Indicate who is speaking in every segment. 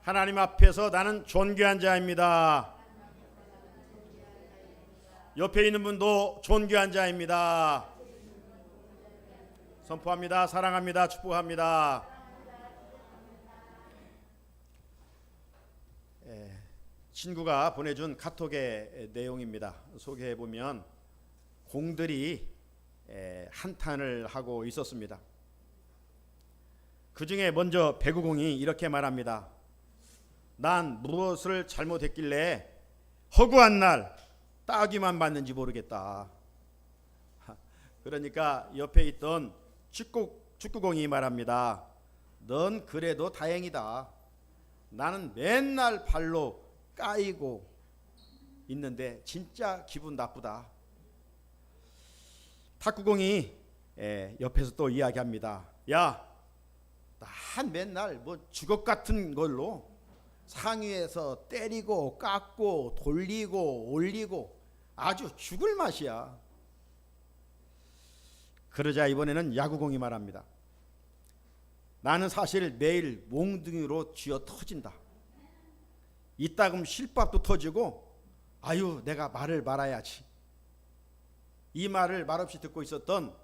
Speaker 1: 하나님 앞에서 나는 존귀한 자입니다. 옆에 있는 분도 존귀한 자입니다. 선포합니다. 사랑합니다. 축복합니다. 친구가 보내준 카톡의 내용입니다. 소개해보면 공들이 한탄을 하고 있었습니다. 그 중에 먼저 배구공이 이렇게 말합니다. 난 무엇을 잘못했길래 허구한 날 따귀만 받는지 모르겠다. 그러니까 옆에 있던 축구공이 말합니다. 넌 그래도 다행이다. 나는 맨날 발로 까이고 있는데 진짜 기분 나쁘다. 탁구공이 옆에서 또 이야기합니다. 야, 난 맨날 뭐 주걱 같은 걸로 상위에서 때리고 깎고 돌리고 올리고 아주 죽을 맛이야. 그러자 이번에는 야구공이 말합니다. 나는 사실 매일 몽둥이로 쥐어 터진다. 이따금 실밥도 터지고 아유 내가 말을 말아야지. 이 말을 말없이 듣고 있었던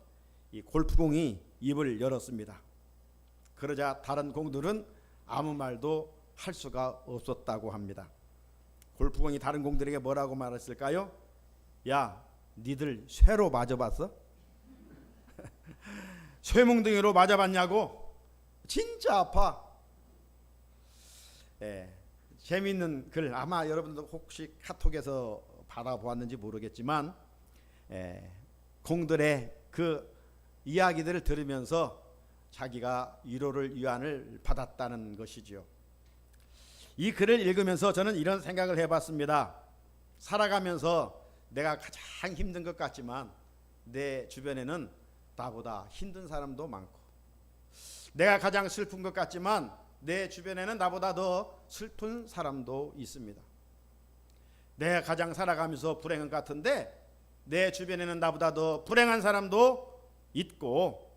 Speaker 1: 이 골프공이 입을 열었습니다. 그러자 다른 공들은 아무 말도 할 수가 없었다고 합니다. 골프공이 다른 공들에게 뭐라고 말했을까요? 야, 니들 쇠로 맞아봤어? 쇠몽둥이로 맞아봤냐고? 진짜 아파. 재미있는 글 아마 여러분도 혹시 카톡에서 받아보았는지 모르겠지만 공들의 그 이야기들을 들으면서 자기가 위로를 위안을 받았다는 것이죠. 이 글을 읽으면서 저는 이런 생각을 해봤습니다. 살아가면서 내가 가장 힘든 것 같지만 내 주변에는 나보다 힘든 사람도 많고, 내가 가장 슬픈 것 같지만 내 주변에는 나보다 더 슬픈 사람도 있습니다. 내가 가장 살아가면서 불행한 것 같은데 내 주변에는 나보다 더 불행한 사람도 있고,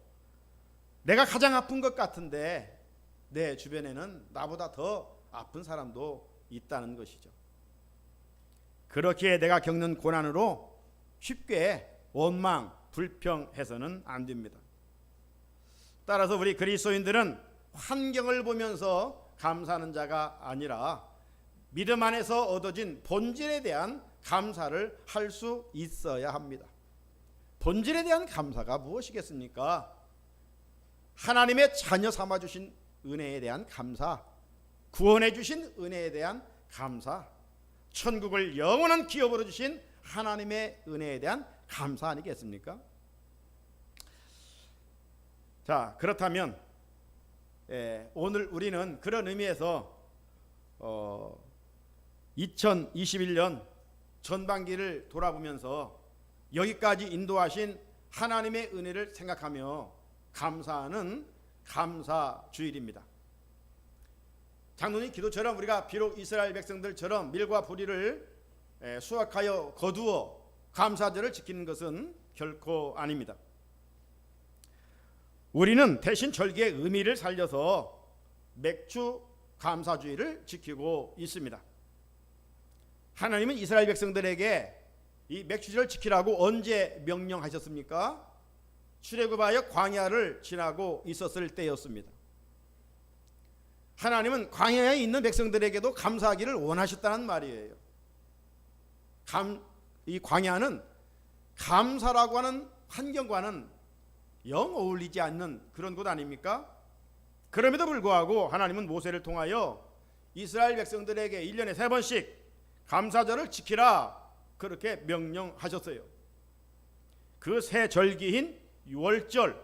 Speaker 1: 내가 가장 아픈 것 같은데 내 주변에는 나보다 더 아픈 사람도 있다는 것이죠. 그렇게 내가 겪는 고난으로 쉽게 원망, 불평해서는 안 됩니다. 따라서 우리 그리스도인들은 환경을 보면서 감사하는 자가 아니라 믿음 안에서 얻어진 본질에 대한 감사를 할 수 있어야 합니다. 본질에 대한 감사가 무엇이겠습니까? 하나님의 자녀 삼아 주신 은혜에 대한 감사, 구원해 주신 은혜에 대한 감사, 천국을 영원한 기업으로 주신 하나님의 은혜에 대한 감사 아니겠습니까? 자, 그렇다면 오늘 우리는 그런 의미에서 2021년 전반기를 돌아보면서 여기까지 인도하신 하나님의 은혜를 생각하며 감사하는 감사주일입니다. 장로님 기도처럼 우리가 비록 이스라엘 백성들처럼 밀과 보리를 수확하여 거두어 감사절을 지키는 것은 결코 아닙니다. 우리는 대신 절기의 의미를 살려서 맥주 감사주의를 지키고 있습니다. 하나님은 이스라엘 백성들에게 이 맥주절을 지키라고 언제 명령하셨습니까? 출애굽하여 광야를 지나고 있었을 때였습니다. 하나님은 광야에 있는 백성들에게도 감사하기를 원하셨다는 말이에요. 이 광야는 감사라고 하는 환경과는 영 어울리지 않는 그런 곳 아닙니까? 그럼에도 불구하고 하나님은 모세를 통하여 이스라엘 백성들에게 1년에 3번씩 감사절을 지키라 그렇게 명령하셨어요. 그 세 절기인 유월절,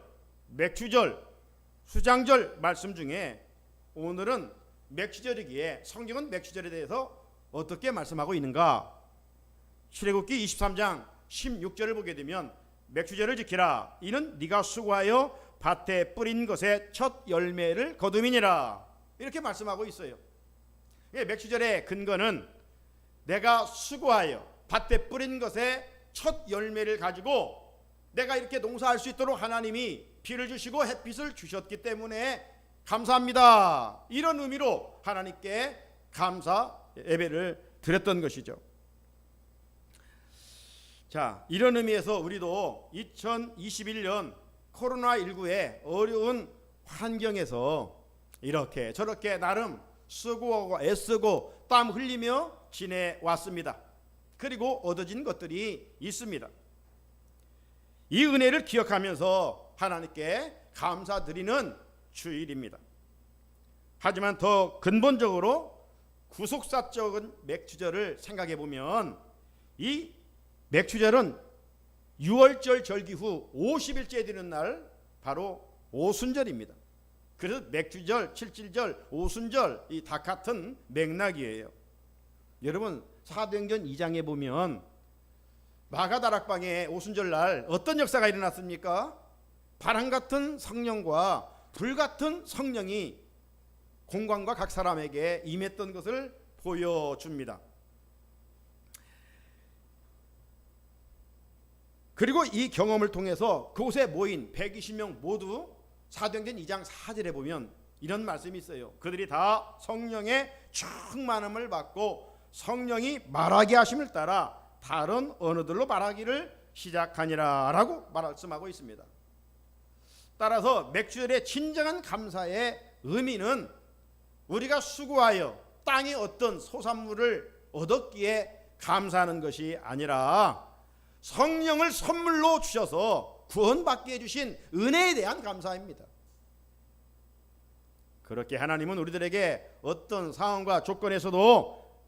Speaker 1: 맥주절, 수장절 말씀 중에 오늘은 맥주절이기에 성경은 맥주절에 대해서 어떻게 말씀하고 있는가? 출애굽기 23장 16절을 보게 되면 맥주절을 지키라. 이는 네가 수고하여 밭에 뿌린 것의 첫 열매를 거둠이니라. 이렇게 말씀하고 있어요. 맥주절의 근거는 내가 수고하여 밭에 뿌린 것의 첫 열매를 가지고 내가 이렇게 농사할 수 있도록 하나님이 비를 주시고 햇빛을 주셨기 때문에 감사합니다. 이런 의미로 하나님께 감사 예배를 드렸던 것이죠. 자, 이런 의미에서 우리도 2021년 코로나19의 어려운 환경에서 이렇게 저렇게 나름 쓰고 애쓰고 땀 흘리며 지내왔습니다. 그리고 얻어진 것들이 있습니다. 이 은혜를 기억하면서 하나님께 감사드리는 주일입니다. 하지만 더 근본적으로 구속사적인 맥추절을 생각해 보면 이 맥추절은 6월절 절기 후 50일째 되는 날 바로 오순절입니다. 그래서 맥추절, 칠칠절, 오순절 이 다 같은 맥락이에요. 여러분 사도행전 2장에 보면 마가다락방에 오순절 날 어떤 역사가 일어났습니까? 바람 같은 성령과 불 같은 성령이 공관과 각 사람에게 임했던 것을 보여줍니다. 그리고 이 경험을 통해서 그곳에 모인 120명 모두 사도행전 2장 4절에 보면 이런 말씀이 있어요. 그들이 다 성령의 충만함을 받고 성령이 말하게 하심을 따라 다른 언어들로 말하기를 시작하니라 라고 말씀하고 있습니다. 따라서 맥주절의 진정한 감사의 의미는 우리가 수고하여 땅의 어떤 소산물을 얻었기에 감사하는 것이 아니라 성령을 선물로 주셔서 구원받게 해주신 은혜에 대한 감사입니다. 그렇게 하나님은 우리들에게 어떤 상황과 조건에서도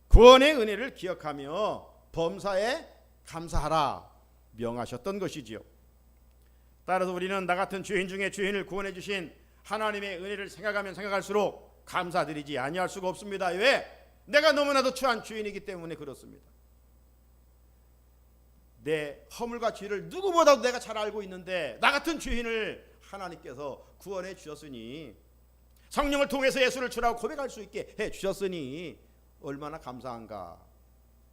Speaker 1: 구원의 은혜를 기억하며 범사에 감사하라 명하셨던 것이지요. 따라서 우리는 나 같은 죄인 중에 죄인을 구원해 주신 하나님의 은혜를 생각하면 생각할수록 감사드리지 아니할 수가 없습니다. 왜? 내가 너무나도 추한 죄인이기 때문에 그렇습니다. 내 허물과 죄를 누구보다도 내가 잘 알고 있는데 나 같은 죄인을 하나님께서 구원해 주셨으니 성령을 통해서 예수를 주라고 고백할 수 있게 해 주셨으니 얼마나 감사한가.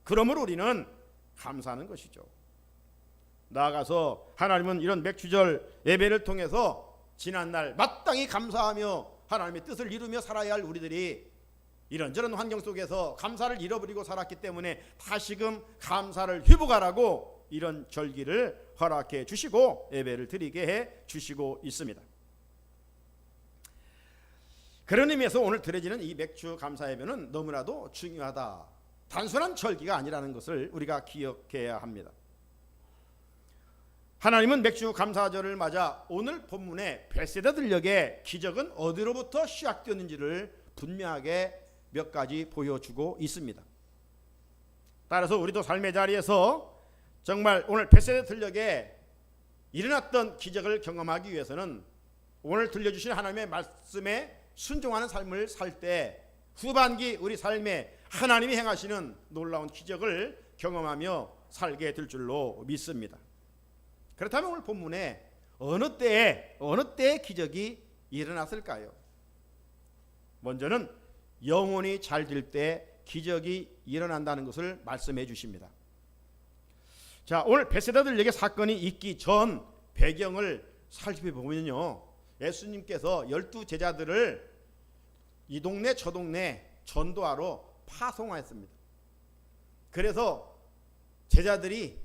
Speaker 1: 그러므로 우리는 감사하는 것이죠. 나아가서 하나님은 이런 맥주절 예배를 통해서 지난날 마땅히 감사하며 하나님의 뜻을 이루며 살아야 할 우리들이 이런저런 환경 속에서 감사를 잃어버리고 살았기 때문에 다시금 감사를 회복하라고 이런 절기를 허락해 주시고 예배를 드리게 해 주시고 있습니다. 그런 의미에서 오늘 드려지는 이 맥주 감사 예배는 너무나도 중요하다. 단순한 절기가 아니라는 것을 우리가 기억해야 합니다. 하나님은 맥주 감사절을 맞아 오늘 본문의 베세다 들녘의 기적은 어디로부터 시작되었는지를 분명하게 몇 가지 보여주고 있습니다. 따라서 우리도 삶의 자리에서 정말 오늘 베세다 들녘에 일어났던 기적을 경험하기 위해서는 오늘 들려주신 하나님의 말씀에 순종하는 삶을 살 때 후반기 우리 삶에 하나님이 행하시는 놀라운 기적을 경험하며 살게 될 줄로 믿습니다. 그렇다면 오늘 본문에 어느 때에 기적이 일어났을까요? 먼저는 영혼이 잘 될 때 기적이 일어난다는 것을 말씀해 주십니다. 자, 오늘 베세다 들녘의 사건이 있기 전 배경을 살펴보면요, 예수님께서 12제자들을 이 동네 저 동네 전도하러 파송하였습니다. 그래서 제자들이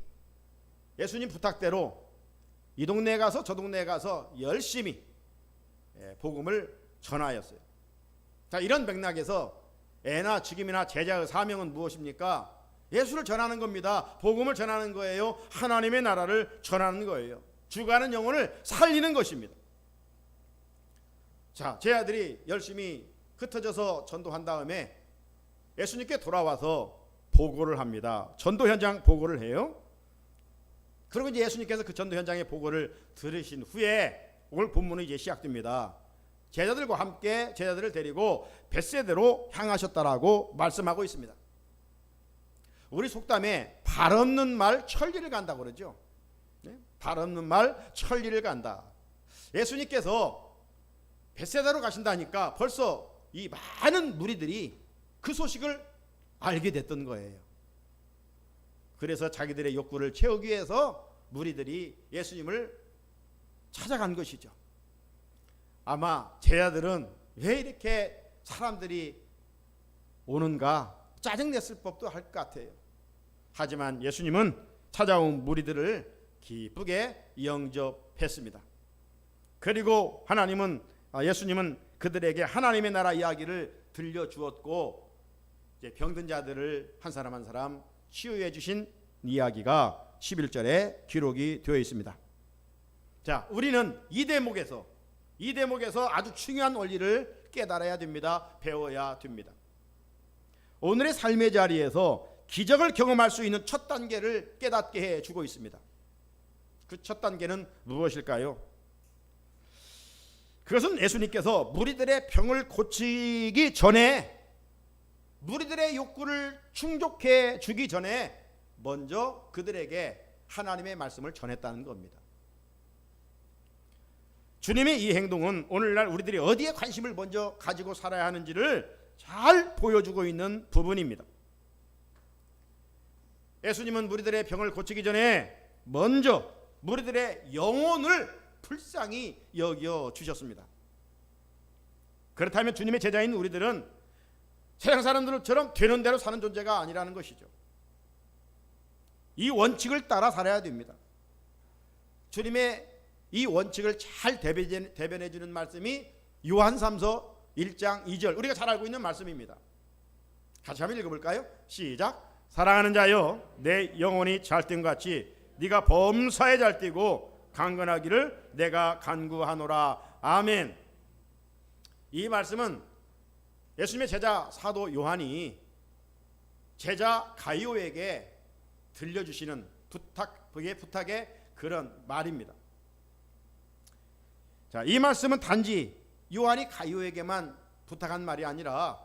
Speaker 1: 예수님 부탁대로 이 동네에 가서 저 동네에 가서 열심히 복음을 전하였어요. 자, 이런 맥락에서 애나 직임이나 제자의 사명은 무엇입니까? 예수를 전하는 겁니다. 복음을 전하는 거예요. 하나님의 나라를 전하는 거예요. 죽어가는 영혼을 살리는 것입니다. 자, 제자들이 열심히 흩어져서 전도한 다음에 예수님께 돌아와서 보고를 합니다. 전도 현장 보고를 해요. 그리고 이제 예수님께서 그 전도 현장의 보고를 들으신 후에 오늘 본문은 이제 시작됩니다. 제자들과 함께 제자들을 데리고 벳세다로 향하셨다라고 말씀하고 있습니다. 우리 속담에 발 없는 말 천리를 간다고 그러죠. 네? 발 없는 말 천리를 간다. 예수님께서 벳세다로 가신다니까 벌써 이 많은 무리들이 그 소식을 알게 됐던 거예요. 그래서 자기들의 욕구를 채우기 위해서 무리들이 예수님을 찾아간 것이죠. 아마 제자들은 왜 이렇게 사람들이 오는가 짜증냈을 법도 할 것 같아요. 하지만 예수님은 찾아온 무리들을 기쁘게 영접했습니다. 그리고 예수님은 그들에게 하나님의 나라 이야기를 들려주었고, 이제 병든 자들을 한 사람 한 사람 치유해 주신 이야기가 11절에 기록이 되어 있습니다. 자, 우리는 이 대목에서 아주 중요한 원리를 깨달아야 됩니다. 배워야 됩니다. 오늘의 삶의 자리에서 기적을 경험할 수 있는 첫 단계를 깨닫게 해주고 있습니다. 그 첫 단계는 무엇일까요? 그것은 예수님께서 무리들의 병을 고치기 전에, 무리들의 욕구를 충족해 주기 전에 먼저 그들에게 하나님의 말씀을 전했다는 겁니다. 주님의 이 행동은 오늘날 우리들이 어디에 관심을 먼저 가지고 살아야 하는지를 잘 보여주고 있는 부분입니다. 예수님은 무리들의 병을 고치기 전에 먼저 무리들의 영혼을 불쌍히 여겨 주셨습니다. 그렇다면 주님의 제자인 우리들은 세상 사람들처럼 되는 대로 사는 존재가 아니라는 것이죠. 이 원칙을 따라 살아야 됩니다. 주님의 이 원칙을 잘 대변해 주는 말씀이 요한삼서 1장 2절, 우리가 잘 알고 있는 말씀입니다. 같이 한번 읽어볼까요? 시작. 사랑하는 자여, 내 영혼이 잘뛴 같이 네가 범사에 잘뛰고 강건하기를 내가 간구하노라. 아멘. 이 말씀은 예수님의 제자 사도 요한이 제자 가이오에게 들려주시는 부탁의 그런 말입니다. 자, 이 말씀은 단지 요한이 가이오에게만 부탁한 말이 아니라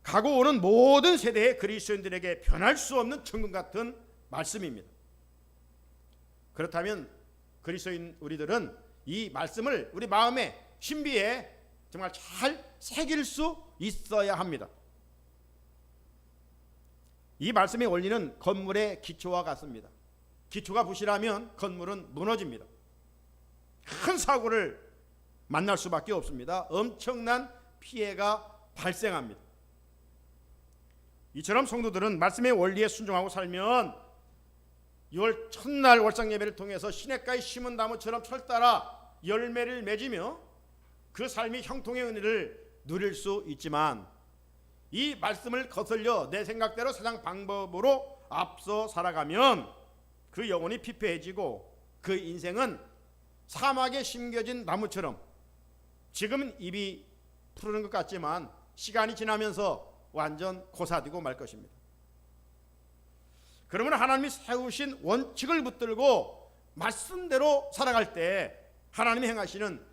Speaker 1: 가고 오는 모든 세대의 그리스도인들에게 변할 수 없는 천금 같은 말씀입니다. 그렇다면 그리스도인 우리들은 이 말씀을 우리 마음의 신비에 정말 잘 새길 수 있어야 합니다. 이 말씀의 원리는 건물의 기초와 같습니다. 기초가 부실하면 건물은 무너집니다. 큰 사고를 만날 수밖에 없습니다. 엄청난 피해가 발생합니다. 이처럼 성도들은 말씀의 원리에 순종하고 살면 6월 첫날 월상 예배를 통해서 시냇가에 심은 나무처럼 철따라 열매를 맺으며 그 삶이 형통의 은혜를 누릴 수 있지만, 이 말씀을 거슬려 내 생각대로 세상 방법으로 앞서 살아가면 그 영혼이 피폐해지고 그 인생은 사막에 심겨진 나무처럼 지금은 잎이 푸르는 것 같지만 시간이 지나면서 완전 고사되고 말 것입니다. 그러면 하나님이 세우신 원칙을 붙들고 말씀대로 살아갈 때 하나님이 행하시는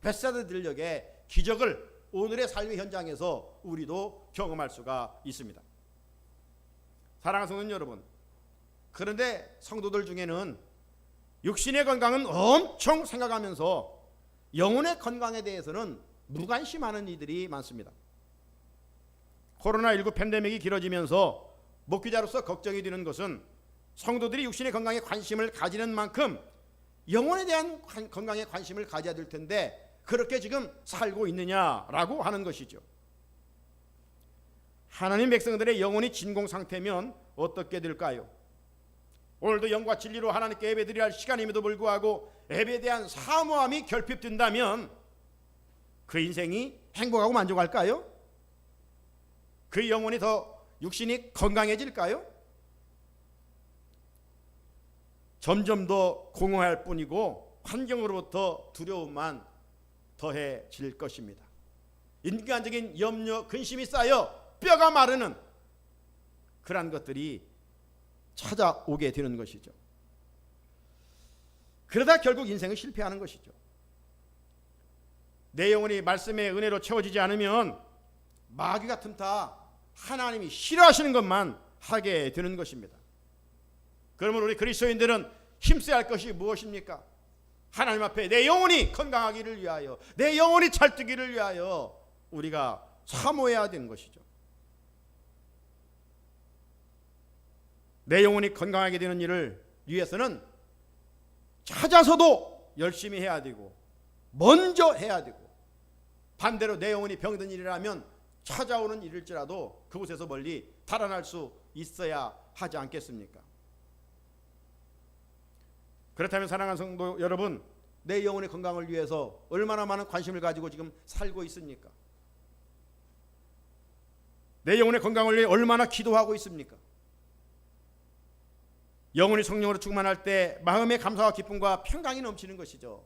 Speaker 1: 베세다 들녘의 기적을 오늘의 삶의 현장에서 우리도 경험할 수가 있습니다. 사랑하는 성도 여러분, 그런데 성도들 중에는 육신의 건강은 엄청 생각하면서 영혼의 건강에 대해서는 무관심하는 이들이 많습니다. 코로나19 팬데믹이 길어지면서 목회자로서 걱정이 되는 것은 성도들이 육신의 건강에 관심을 가지는 만큼 영혼에 대한 건강에 관심을 가져야 될 텐데 그렇게 지금 살고 있느냐라고 하는 것이죠. 하나님 백성들의 영혼이 진공 상태면 어떻게 될까요? 오늘도 영과 진리로 하나님께 예배드려야 할 시간임에도 불구하고 예배에 대한 사모함이 결핍된다면 그 인생이 행복하고 만족할까요? 그 영혼이 더 육신이 건강해질까요? 점점 더 공허할 뿐이고 환경으로부터 두려움만 더해질 것입니다. 인간적인 염려, 근심이 쌓여 뼈가 마르는 그러한 것들이 찾아오게 되는 것이죠. 그러다 결국 인생은 실패하는 것이죠. 내 영혼이 말씀의 은혜로 채워지지 않으면 마귀가 틈타 하나님이 싫어하시는 것만 하게 되는 것입니다. 그러면 우리 그리스도인들은 힘써야 할 것이 무엇입니까? 하나님 앞에 내 영혼이 건강하기를 위하여, 내 영혼이 찰뜨기를 위하여 우리가 사모해야 되는 것이죠. 내 영혼이 건강하게 되는 일을 위해서는 찾아서도 열심히 해야 되고 먼저 해야 되고, 반대로 내 영혼이 병든 일이라면 찾아오는 일일지라도 그곳에서 멀리 달아날 수 있어야 하지 않겠습니까? 그렇다면 사랑하는 성도 여러분, 내 영혼의 건강을 위해서 얼마나 많은 관심을 가지고 지금 살고 있습니까? 내 영혼의 건강을 위해 얼마나 기도하고 있습니까? 영혼이 성령으로 충만할 때 마음의 감사와 기쁨과 평강이 넘치는 것이죠.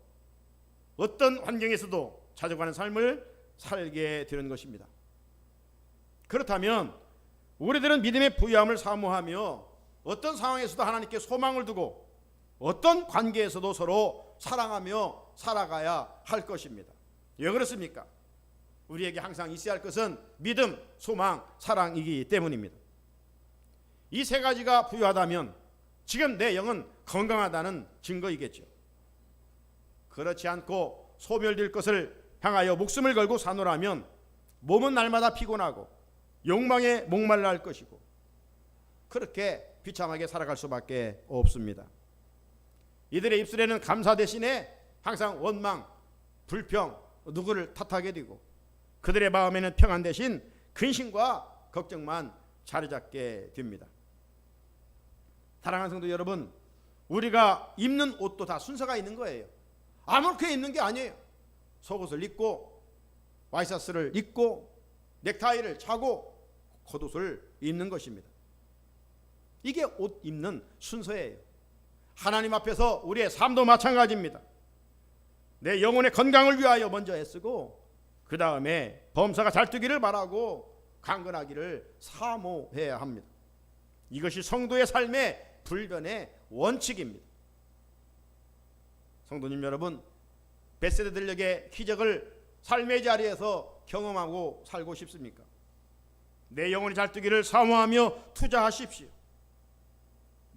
Speaker 1: 어떤 환경에서도 찾아가는 삶을 살게 되는 것입니다. 그렇다면 우리들은 믿음의 부유함을 사모하며 어떤 상황에서도 하나님께 소망을 두고 어떤 관계에서도 서로 사랑하며 살아가야 할 것입니다. 왜 그렇습니까? 우리에게 항상 있어야 할 것은 믿음, 소망, 사랑이기 때문입니다. 이 세 가지가 부유하다면 지금 내 영은 건강하다는 증거이겠죠. 그렇지 않고 소멸될 것을 향하여 목숨을 걸고 사노라면 몸은 날마다 피곤하고 욕망에 목말라 할 것이고 그렇게 비참하게 살아갈 수밖에 없습니다. 이들의 입술에는 감사 대신에 항상 원망, 불평, 누구를 탓하게 되고 그들의 마음에는 평안 대신 근심과 걱정만 자리 잡게 됩니다. 사랑하는 성도 여러분, 우리가 입는 옷도 다 순서가 있는 거예요. 아무렇게 입는 게 아니에요. 속옷을 입고 와이셔츠를 입고 넥타이를 차고 겉옷을 입는 것입니다. 이게 옷 입는 순서예요. 하나님 앞에서 우리의 삶도 마찬가지입니다. 내 영혼의 건강을 위하여 먼저 애쓰고 그 다음에 범사가 잘 되기를 바라고 강건하기를 사모해야 합니다. 이것이 성도의 삶의 불변의 원칙입니다. 성도님 여러분, 벳세다들에게 기적을 삶의 자리에서 경험하고 살고 싶습니까? 내 영혼이 잘 되기를 사모하며 투자하십시오.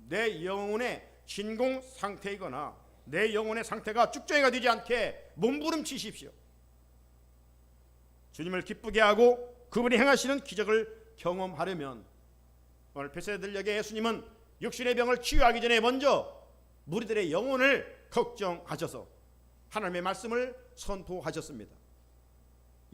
Speaker 1: 내 영혼의 진공 상태이거나 내 영혼의 상태가 쭉정이가 되지 않게 몸부림치십시오. 주님을 기쁘게 하고 그분이 행하시는 기적을 경험하려면 오늘 벳세다들에게 예수님은 육신의 병을 치유하기 전에 먼저 무리들의 영혼을 걱정하셔서 하나님의 말씀을 선포하셨습니다.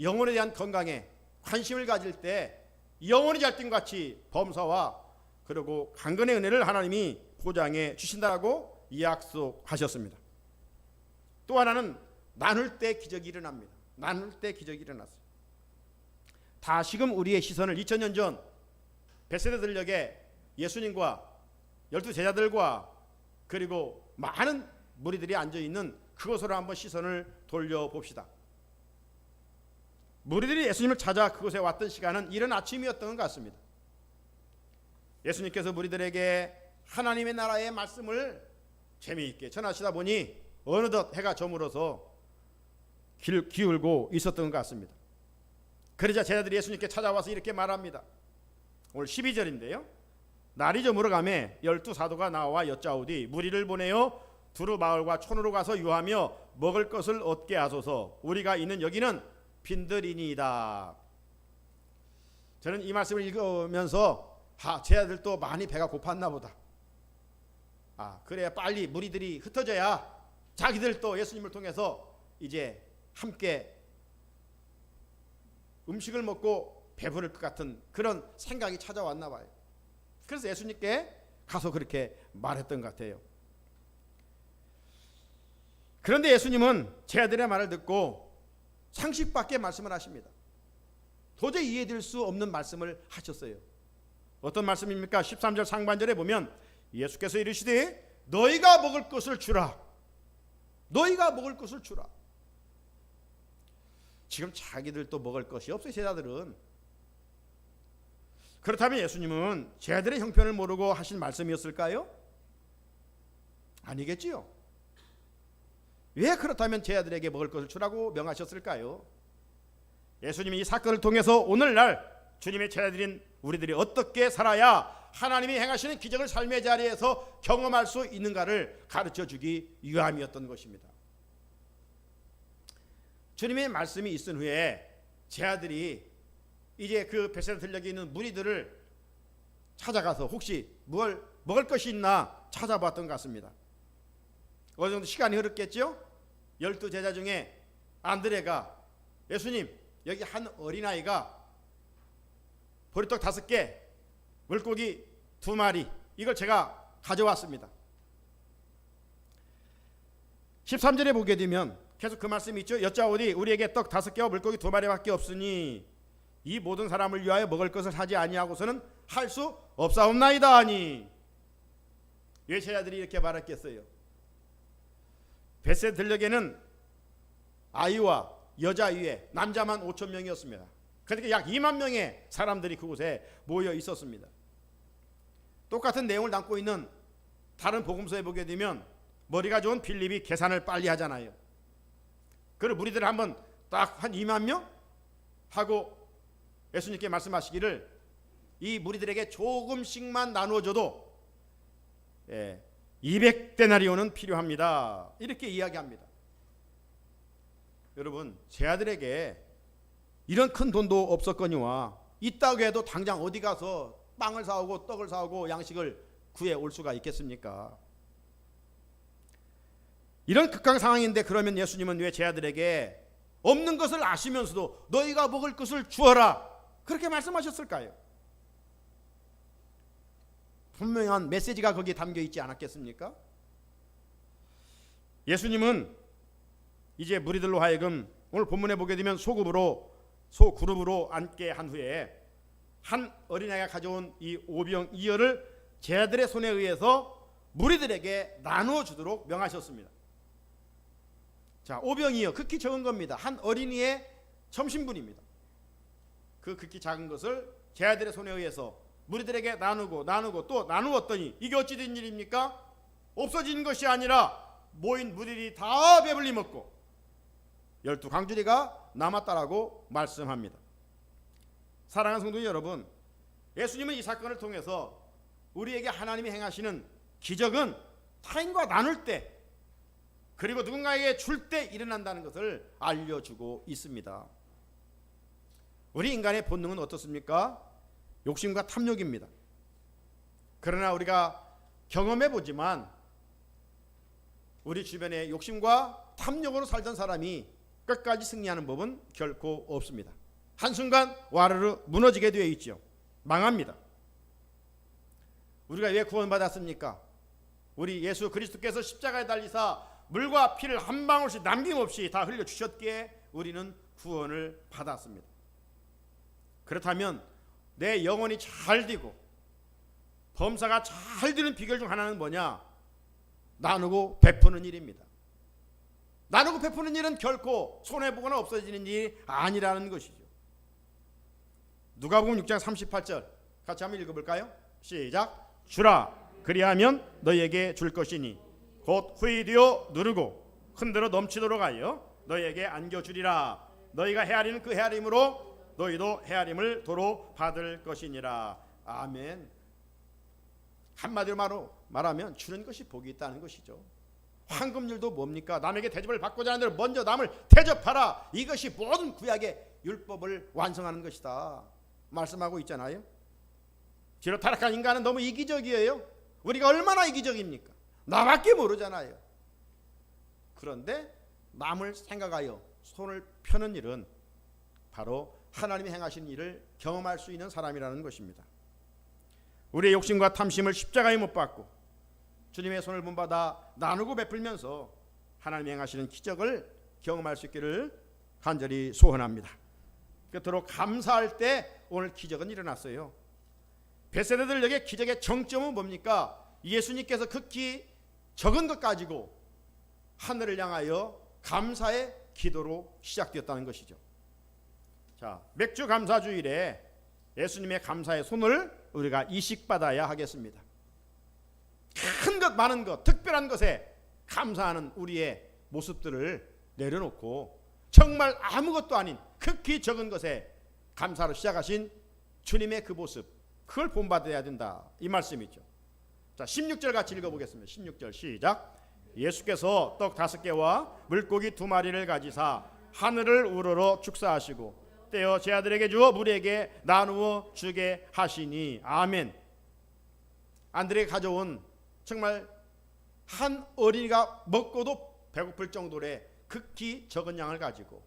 Speaker 1: 영혼에 대한 건강에 관심을 가질 때 영혼이 잘 된 같이 범사와 그리고 강건의 은혜를 하나님이 보장해 주신다고 약속하셨습니다. 또 하나는 나눌 때 기적이 일어납니다. 나눌 때 기적이 일어났어요. 다시금 우리의 시선을 2000년 전 벳세다들역에 예수님과 12제자들과 그리고 많은 무리들이 앉아있는 그곳으로 한번 시선을 돌려봅시다. 무리들이 예수님을 찾아 그곳에 왔던 시간은 이른 아침이었던 것 같습니다. 예수님께서 무리들에게 하나님의 나라의 말씀을 재미있게 전하시다 보니 어느덧 해가 저물어서 기울고 있었던 것 같습니다. 그러자 제자들이 예수님께 찾아와서 이렇게 말합니다. 오늘 12절인데요. 날이 저물어가매 12사도가 나와 여짜오디 무리를 보내어 두루 마을과 촌으로 가서 유하며 먹을 것을 얻게 하소서. 우리가 있는 여기는 빈들이니이다. 저는 이 말씀을 읽으면서 제자들도 많이 배가 고팠나 보다. 그래야 빨리 무리들이 흩어져야 자기들도 예수님을 통해서 이제 함께 음식을 먹고 배부를 것 같은 그런 생각이 찾아왔나 봐요. 그래서 예수님께 가서 그렇게 말했던 것 같아요. 그런데 예수님은 제자들의 말을 듣고 상식밖에 말씀을 하십니다. 도저히 이해될 수 없는 말씀을 하셨어요. 어떤 말씀입니까? 13절 상반절에 보면 예수께서 이르시되 너희가 먹을 것을 주라. 너희가 먹을 것을 주라. 지금 자기들도 먹을 것이 없어요. 제자들은. 그렇다면 예수님은 제자들의 형편을 모르고 하신 말씀이었을까요? 아니겠지요. 왜 그렇다면 제자들에게 먹을 것을 주라고 명하셨을까요? 예수님이 이 사건을 통해서 오늘날 주님의 제자들인 우리들이 어떻게 살아야 하나님이 행하시는 기적을 삶의 자리에서 경험할 수 있는가를 가르쳐주기 위함이었던 것입니다. 주님의 말씀이 있은 후에 제자들이 이제 그 벳세다들역에 있는 무리들을 찾아가서 혹시 뭘 먹을 것이 있나 찾아봤던 것 같습니다. 어느 정도 시간이 흐르겠죠? 12제자 중에 안드레가 예수님, 여기 한 어린아이가 보리떡 5개, 물고기 2마리, 이걸 제가 가져왔습니다. 13절에 보게 되면 계속 그 말씀이 있죠. 여짜오니 우리에게 떡 5개와 물고기 2마리밖에 없으니 이 모든 사람을 위하여 먹을 것을 하지 아니하고서는 할 수 없사옵나이다 하니. 왜 제자들이 이렇게 말했겠어요? 벳의 들녘에는 아이와 여자 위에 남자만 5천 명이었습니다. 그러니까 약 2만 명의 사람들이 그곳에 모여 있었습니다. 똑같은 내용을 담고 있는 다른 복음서에 보게 되면 머리가 좋은 빌립이 계산을 빨리 하잖아요. 그리고 무리들 한번 딱 한 2만 명 하고 예수님께 말씀하시기를 이 무리들에게 조금씩만 나누어줘도 200데나리온은 필요합니다. 이렇게 이야기합니다. 여러분, 제 아들에게 이런 큰 돈도 없었거니와 있다고 해도 당장 어디 가서 빵을 사오고 떡을 사오고 양식을 구해 올 수가 있겠습니까? 이런 극강 상황인데 그러면 예수님은 왜 제 아들에게 없는 것을 아시면서도 너희가 먹을 것을 주어라 그렇게 말씀하셨을까요? 분명한 메시지가 거기에 담겨 있지 않았겠습니까? 예수님은 이제 무리들로 하여금 오늘 본문에 보게 되면 소그룹으로 앉게 한 후에 한 어린아이가 가져온 이 오병이어를 제자들의 손에 의해서 무리들에게 나누어 주도록 명하셨습니다. 자, 오병이어 극히 적은 겁니다. 한 어린이의 점심분입니다. 그 극히 작은 것을 제자들의 손에 의해서 무리들에게 나누고 또 나누었더니 이게 어찌 된 일입니까? 없어진 것이 아니라 모인 무리들이 다 배불리 먹고 12광주리가 남았다라고 말씀합니다. 사랑하는 성도 여러분, 예수님은 이 사건을 통해서 우리에게 하나님이 행하시는 기적은 타인과 나눌 때 그리고 누군가에게 줄 때 일어난다는 것을 알려주고 있습니다. 우리 인간의 본능은 어떻습니까? 욕심과 탐욕입니다. 그러나 우리가 경험해 보지만 우리 주변에 욕심과 탐욕으로 살던 사람이 끝까지 승리하는 법은 결코 없습니다. 한순간 와르르 무너지게 되어 있죠. 망합니다. 우리가 왜 구원받았습니까? 우리 예수 그리스도께서 십자가에 달리사 물과 피를 한 방울씩 남김없이 다 흘려주셨기에 우리는 구원을 받았습니다. 그렇다면 내 영혼이 잘 되고 범사가 잘 되는 비결 중 하나는 뭐냐? 나누고 베푸는 일입니다. 나누고 베푸는 일은 결코 손해보거나 없어지는 일이 아니라는 것이죠. 누가복음 6장 38절 같이 한번 읽어볼까요? 시작. 주라 그리하면 너희에게 줄 것이니 곧 후이되어 누르고 흔들어 넘치도록 하여 너희에게 안겨주리라. 너희가 헤아리는 그 헤아림으로 너희도 헤아림을 도로 받을 것이니라. 아멘. 한마디로 말하면 주는 것이 복이 있다는 것이죠. 황금률도 뭡니까? 남에게 대접을 받고자 하는 대로 먼저 남을 대접하라. 이것이 모든 구약의 율법을 완성하는 것이다 말씀하고 있잖아요. 뒤로 타락한 인간은 너무 이기적이에요. 우리가 얼마나 이기적입니까? 나밖에 모르잖아요. 그런데 남을 생각하여 손을 펴는 일은 바로 하나님이 행하신 일을 경험할 수 있는 사람이라는 것입니다. 우리의 욕심과 탐심을 십자가에 못 박고 주님의 손을 본받아 나누고 베풀면서 하나님이 행하시는 기적을 경험할 수 있기를 간절히 소원합니다. 그토록 감사할 때 오늘 기적은 일어났어요. 벳세다들에게 기적의 정점은 뭡니까? 예수님께서 극히 적은 것 가지고 하늘을 향하여 감사의 기도로 시작되었다는 것이죠. 자, 맥주 감사주일에 예수님의 감사의 손을 우리가 이식받아야 하겠습니다. 큰 것 많은 것 특별한 것에 감사하는 우리의 모습들을 내려놓고 정말 아무것도 아닌 극히 적은 것에 감사로 시작하신 주님의 그 모습, 그걸 본받아야 된다 이 말씀이죠. 자, 16절 같이 읽어보겠습니다. 16절 시작. 예수께서 떡 5개와 물고기 2마리를 가지사 하늘을 우러러 축사하시고 떼어 제 아들에게 주어 무리에게 나누어 주게 하시니. 아멘. 안드레가 가져온 정말 한 어린이가 먹고도 배고플 정도의 극히 적은 양을 가지고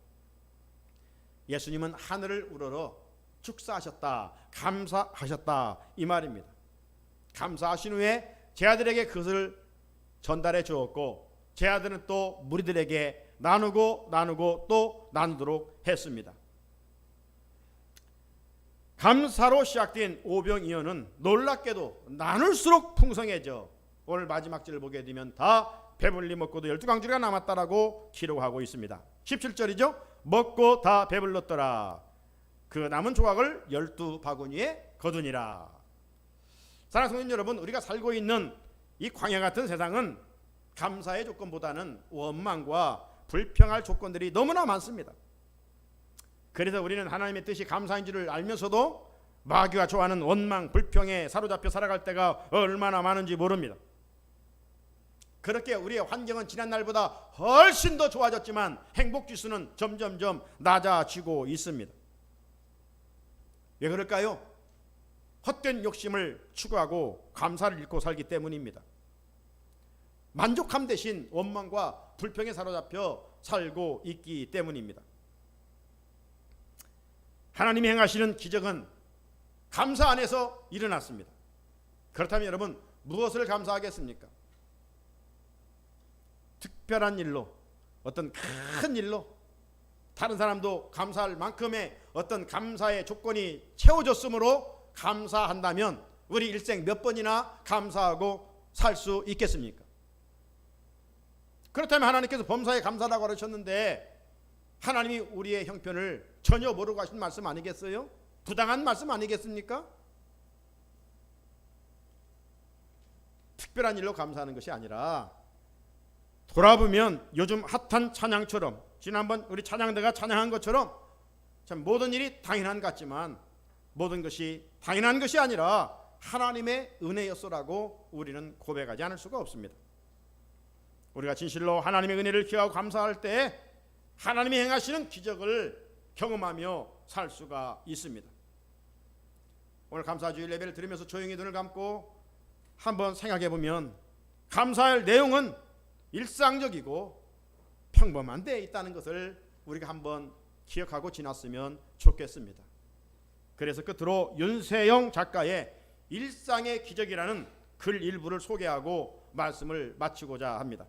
Speaker 1: 예수님은 하늘을 우러러 축사하셨다, 감사하셨다 이 말입니다. 감사하신 후에 제 아들에게 그것을 전달해 주었고 제 아들은 또 무리들에게 나누고 또 나누도록 했습니다. 감사로 시작된 오병이어는 놀랍게도 나눌수록 풍성해져 오늘 마지막 절을 보게 되면 다 배불리 먹고도 12강주리가 남았다라고 기록하고 있습니다. 17절이죠. 먹고 다 배불렀더라. 그 남은 조각을 12바구니에 거두니라. 사랑하는 성도 여러분, 우리가 살고 있는 이 광야 같은 세상은 감사의 조건보다는 원망과 불평할 조건들이 너무나 많습니다. 그래서 우리는 하나님의 뜻이 감사인 줄을 알면서도 마귀가 좋아하는 원망, 불평에 사로잡혀 살아갈 때가 얼마나 많은지 모릅니다. 그렇게 우리의 환경은 지난날보다 훨씬 더 좋아졌지만 행복지수는 점점점 낮아지고 있습니다. 왜 그럴까요? 헛된 욕심을 추구하고 감사를 잃고 살기 때문입니다. 만족함 대신 원망과 불평에 사로잡혀 살고 있기 때문입니다. 하나님이 행하시는 기적은 감사 안에서 일어났습니다. 그렇다면 여러분 무엇을 감사하겠습니까? 특별한 일로, 어떤 큰 일로, 다른 사람도 감사할 만큼의 어떤 감사의 조건이 채워졌으므로 감사한다면 우리 일생 몇 번이나 감사하고 살 수 있겠습니까? 그렇다면 하나님께서 범사에 감사라고 그러셨는데 하나님이 우리의 형편을 전혀 모르고 하신 말씀 아니겠어요? 부당한 말씀 아니겠습니까? 특별한 일로 감사하는 것이 아니라 돌아보면 요즘 핫한 찬양처럼 지난번 우리 찬양대가 찬양한 것처럼 참 모든 일이 당연한 것 같지만 모든 것이 당연한 것이 아니라 하나님의 은혜였소라고 우리는 고백하지 않을 수가 없습니다. 우리가 진실로 하나님의 은혜를 기억하고 감사할 때 하나님이 행하시는 기적을 경험하며 살 수가 있습니다. 오늘 감사주일 예배를 드리면서 조용히 눈을 감고 한번 생각해 보면 감사할 내용은 일상적이고 평범한 데 있다는 것을 우리가 한번 기억하고 지났으면 좋겠습니다. 그래서 끝으로 윤세영 작가의 일상의 기적이라는 글 일부를 소개하고 말씀을 마치고자 합니다.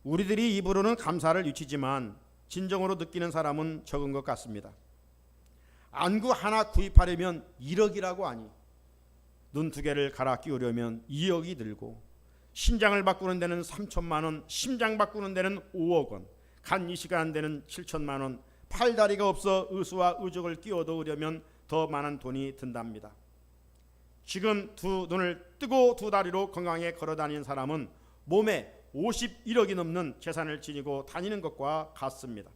Speaker 1: 우리들이 입으로는 감사를 유치지만 진정으로 느끼는 사람은 적은 것 같습니다. 안구 하나 구입하려면 1억이라고 하니 눈 2개를 갈아 끼우려면 2억이 들고 신장을 바꾸는 데는 3천만 원, 심장 바꾸는 데는 5억 원, 간 이식이 안 되는 7천만 원, 팔다리가 없어 의수와 의족을 끼워 넣으려면 더 많은 돈이 든답니다. 지금 두 눈을 뜨고 두 다리로 건강하게 걸어다니는 사람은 몸에 51억이 넘는 재산을 지니고 다니는 것과 같습니다.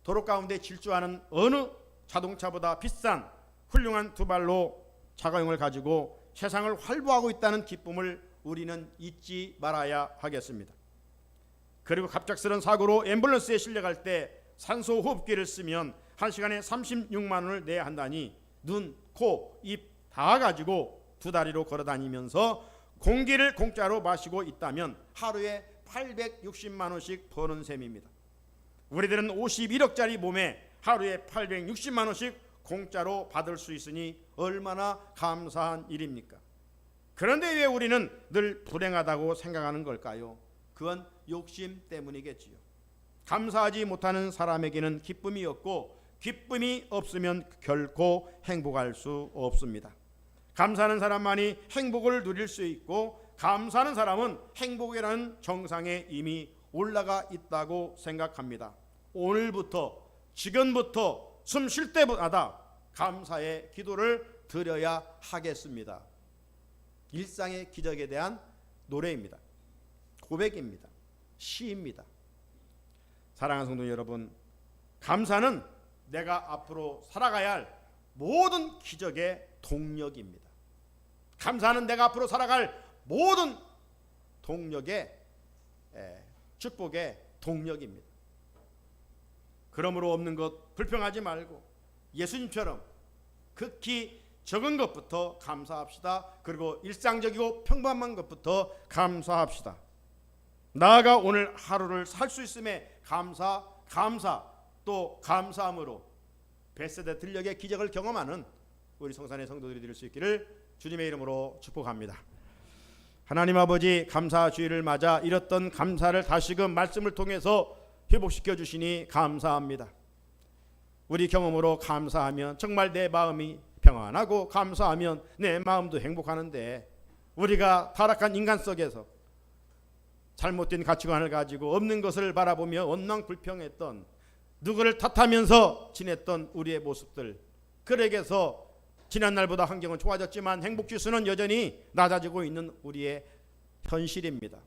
Speaker 1: 도로 가운데 질주하는 어느 자동차보다 비싼 훌륭한 두 발로 자가용을 가지고 세상을 활보하고 있다는 기쁨을 우리는 잊지 말아야 하겠습니다. 그리고 갑작스런 사고로 앰뷸런스에 실려갈 때 산소 호흡기를 쓰면 1시간에 36만 원을 내야 한다니 눈, 코, 입 다 가지고 두 다리로 걸어다니면서 공기를 공짜로 마시고 있다면 하루에 860만 원씩 버는 셈입니다. 우리들은 51억짜리 몸에 하루에 860만 원씩 공짜로 받을 수 있으니 얼마나 감사한 일입니까? 그런데 왜 우리는 늘 불행하다고 생각하는 걸까요? 그건 욕심 때문이겠지요. 감사하지 못하는 사람에게는 기쁨이 없고 기쁨이 없으면 결코 행복할 수 없습니다. 감사하는 사람만이 행복을 누릴 수 있고 감사하는 사람은 행복이라는 정상에 이미 올라가 있다고 생각합니다. 오늘부터 지금부터 숨 쉴 때마다 감사의 기도를 드려야 하겠습니다. 일상의 기적에 대한 노래입니다. 고백입니다. 시입니다. 사랑하는 성도 여러분, 감사는 내가 앞으로 살아가야 할 모든 기적의 동력입니다. 감사는 내가 앞으로 살아갈 모든 동력의 축복의 동력입니다. 그러므로 없는 것 불평하지 말고 예수님처럼 극히 적은 것부터 감사합시다. 그리고 일상적이고 평범한 것부터 감사합시다. 나아가 오늘 하루를 살 수 있음에 감사 또 감사함으로 벳세다 들녘의 기적을 경험하는 우리 성산의 성도들이 될 수 있기를 주님의 이름으로 축복합니다. 하나님 아버지, 감사 주일을 맞아 잃었던 감사를 다시금 말씀을 통해서 회복시켜 주시니 감사합니다. 우리 경험으로 감사하면 정말 내 마음이 평안하고, 감사하면 내 마음도 행복하는데, 우리가 타락한 인간 속에서 잘못된 가치관을 가지고 없는 것을 바라보며 원망불평했던, 누구를 탓하면서 지냈던 우리의 모습들, 그에게서 지난날보다 환경은 좋아졌지만 행복지수는 여전히 낮아지고 있는 우리의 현실입니다.